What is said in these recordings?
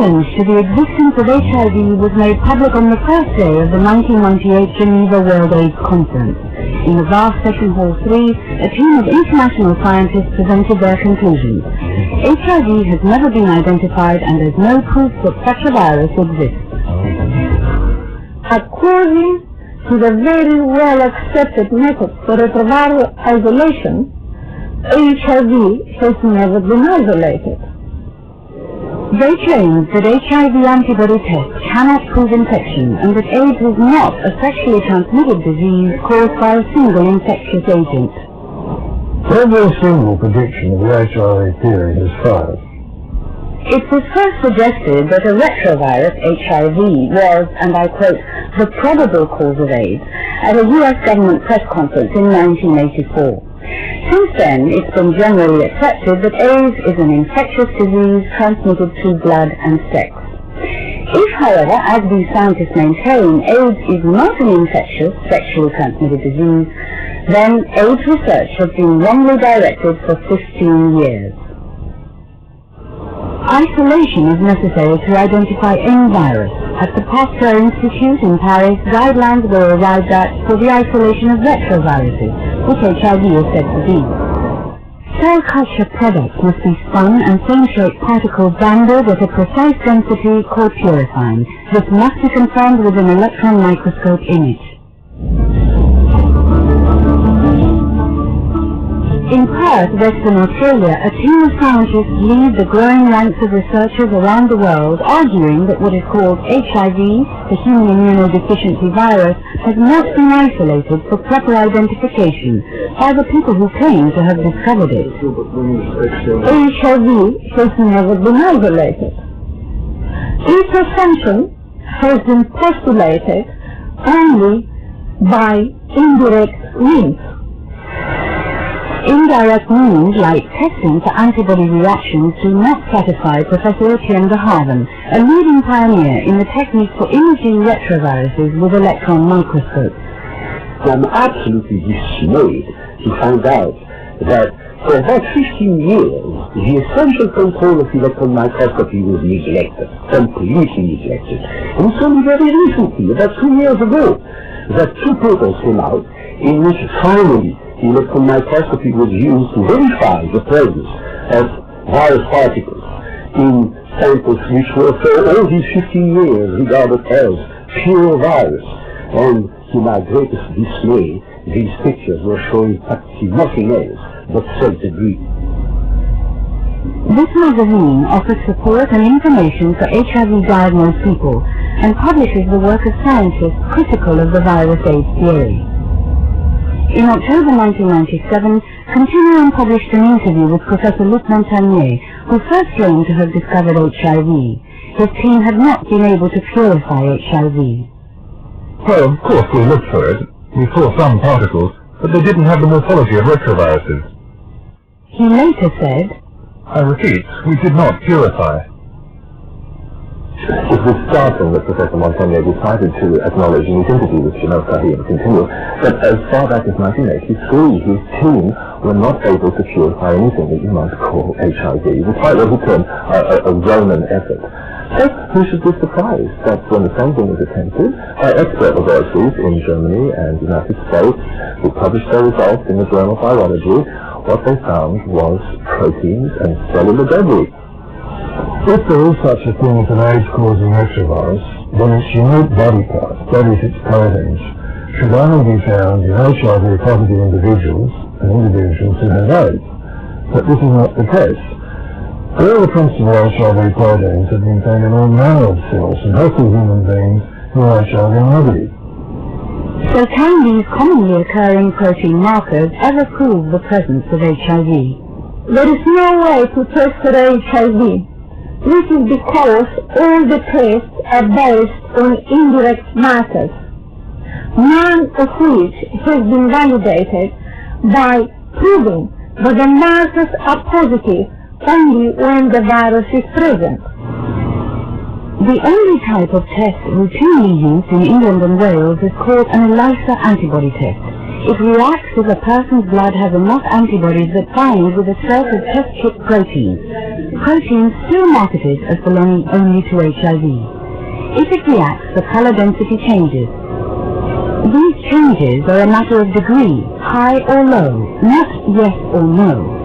change to the existence of HIV was made public on the first day of the 1998 Geneva World AIDS Conference. In the vast session hall 3, a team of international scientists presented their conclusions. HIV has never been identified and there's no proof that such a virus exists. According to the very well-accepted method for retroviral isolation, HIV has never been isolated. They claimed that HIV antibody tests cannot prove infection and that AIDS is not a sexually transmitted disease caused by a single infectious agent. Every single prediction of the HIV theory has failed. It was first suggested that a retrovirus, HIV, was, and I quote, the probable cause of AIDS at a US government press conference in 1984. Since then, it's been generally accepted that AIDS is an infectious disease transmitted through blood and sex. If, however, as these scientists maintain, AIDS is not an infectious, sexually transmitted disease, then AIDS research has been wrongly directed for 15 years. Isolation is necessary to identify any virus. At the Pasteur Institute in Paris, guidelines were arrived at for the isolation of retroviruses, which HIV is said to be. Cell culture products must be spun and same-shaped particles banded at a precise density called purifying. This must be confirmed with an electron microscope image. In Perth, Western Australia, a team of scientists lead the growing ranks of researchers around the world arguing that what is called HIV, the human immunodeficiency virus, has not been isolated for proper identification by the people who claim to have discovered it. HIV has never been isolated. Its assumption has been postulated only by indirect means. Indirect means like testing for antibody reactions do not satisfy Professor Etienne de Haven, a leading pioneer in the technique for imaging retroviruses with electron microscopes. I'm absolutely dismayed to find out that for about 15 years, the essential control of electron microscopy was neglected, completely neglected. And it's only very recently, about 2 years ago, that 2 papers came out in which finally electron microscopy was used to verify the presence of virus particles in samples which were for all these 15 years regarded as pure virus. And to my greatest dismay, these pictures were showing practically nothing else but cell debris. This magazine offers support and information for HIV-diagnosed people and publishes the work of scientists critical of the virus AIDS theory. In October 1997, Continuum published an interview with Professor Luc Montagnier, who first claimed to have discovered HIV. His team had not been able to purify HIV. Well, of course we looked for it. We saw some particles, but they didn't have the morphology of retroviruses. He later said, I repeat, we did not purify. It was startling that Professor Montagnier decided to acknowledge in his interview with Chanel Carrier and Continuum that as far back as 1983, his team were not able to purify anything that you might call HIV, despite what he termed a Roman effort. So we should be surprised that when the same thing was attempted by expert laboratories in Germany and the United States, who published their results in the journal Virology, what they found was proteins and cellular debris. If there is such a thing as an AIDS-causing retrovirus, then its unique body part, that is its proteins, should only be found in HIV-positive individuals and individuals who have AIDS. But this is not the case. All the principal HIV proteins have been found in all manner of cells and healthy human beings who are HIV negative. so can these commonly occurring protein markers ever prove the presence of HIV? There is no way to test for HIV. This is because all the tests are based on indirect markers, none of which has been validated by proving that the markers are positive only when the virus is present. The only type of test routinely used in England and Wales is called an ELISA antibody test. It reacts if a person's blood has enough antibodies that bind with a set of test kit proteins, proteins still marketed as belonging only to HIV. If it reacts, the color density changes. These changes are a matter of degree, high or low, not yes or no.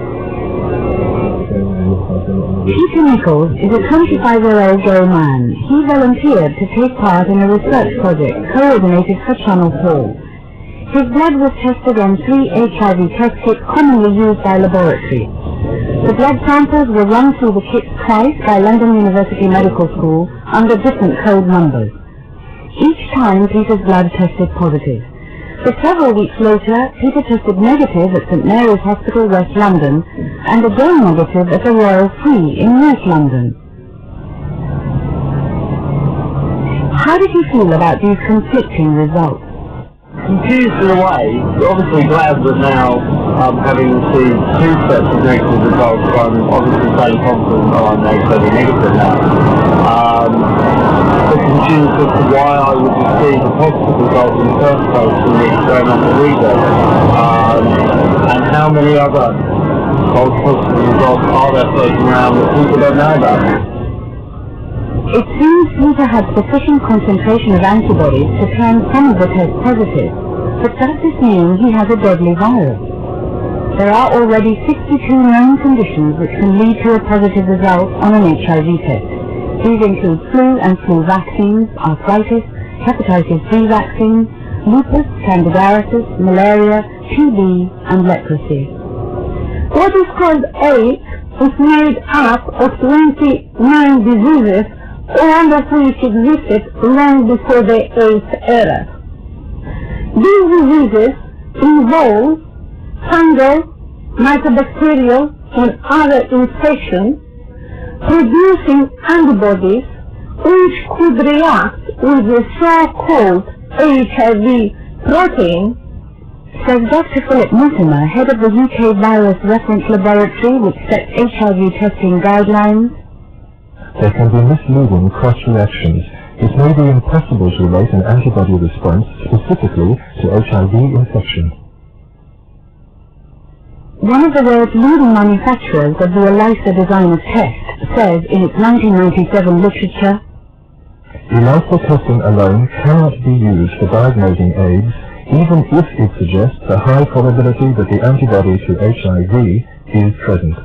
Peter Nichols is a 25-year-old gay man. He volunteered to take part in a research project coordinated for Channel 4. His blood was tested on 3 HIV test kits commonly used by laboratories. The blood samples were run through the kits twice by London University Medical School under different code numbers. Each time Peter's blood tested positive. But several weeks later, Peter tested negative at St Mary's Hospital, West London, and again negative at the Royal Free in North London. How did he feel about these conflicting results? Confused in a way, obviously glad that now, having received 2 sets of negative results, I'm obviously very confident that I'm negative now. But confused as to why I would receive a positive result in the first place from the experimental reader, and how many other false positive results are there floating around that people don't know about. It seems Peter had sufficient concentration of antibodies to turn some of the tests positive, but does this mean he has a deadly virus? There are already 62 known conditions which can lead to a positive result on an HIV test. These include flu and flu vaccines, arthritis, hepatitis B vaccine, lupus, candidiasis, malaria, TB, and leprosy. What is called AIDS is made up of 29 diseases, all of which existed long before the AIDS era. These diseases involve fungal, mycobacterial, and other infections, producing antibodies which could react with the so-called HIV protein, says Dr. Philip Mortimer, head of the UK Virus Reference Laboratory, which sets HIV testing guidelines. There can be misleading cross-reactions. It may be impossible to relate an antibody response specifically to HIV infection. One of the world's leading manufacturers of the ELISA design of test says in its 1997 literature, ELISA testing alone cannot be used for diagnosing AIDS, even if it suggests a high probability that the antibody to HIV is present.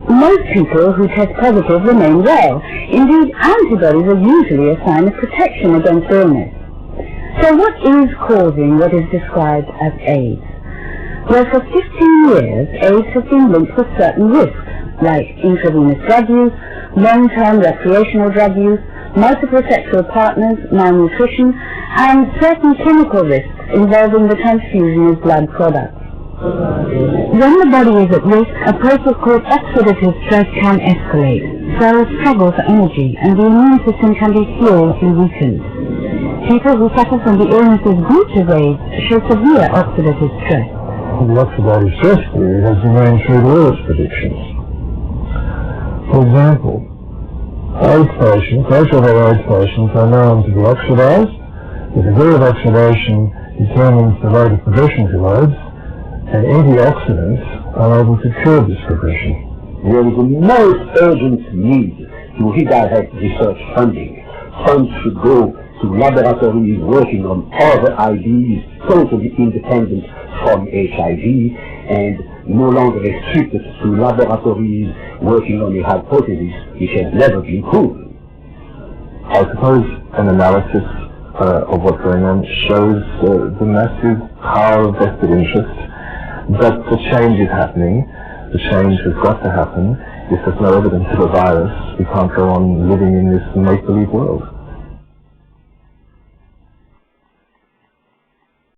Most people who test positive remain well. Indeed, antibodies are usually a sign of protection against illness. So what is causing what is described as AIDS? Well, for 15 years, AIDS has been linked with certain risks, like intravenous drug use, long-term recreational drug use, multiple sexual partners, malnutrition, and certain chemical risks involving the transfusion of blood products. When the body is at risk, a process called oxidative stress can escalate. Cells struggle for energy, and the immune system can be seriously weakened. People who suffer from the illnesses grouped as AIDS show severe oxidative stress. The oxidative stress theory has remained true to all its predictions. For example, HIV AIDS patients are known to be oxidized. The degree of oxidation determines the rate of progression to AIDS, and antioxidants are able to curb this progression. There is a most urgent need to redirect research funding. Funds should go to laboratories working on other ideas totally independent from HIV and no longer restricted to laboratories working on a hypothesis which has never been proven. I suppose an analysis of what's going on shows the massive power of vested interest, but the change is happening. The change has got to happen. If there's no evidence of a virus, we can't go on living in this make-believe world.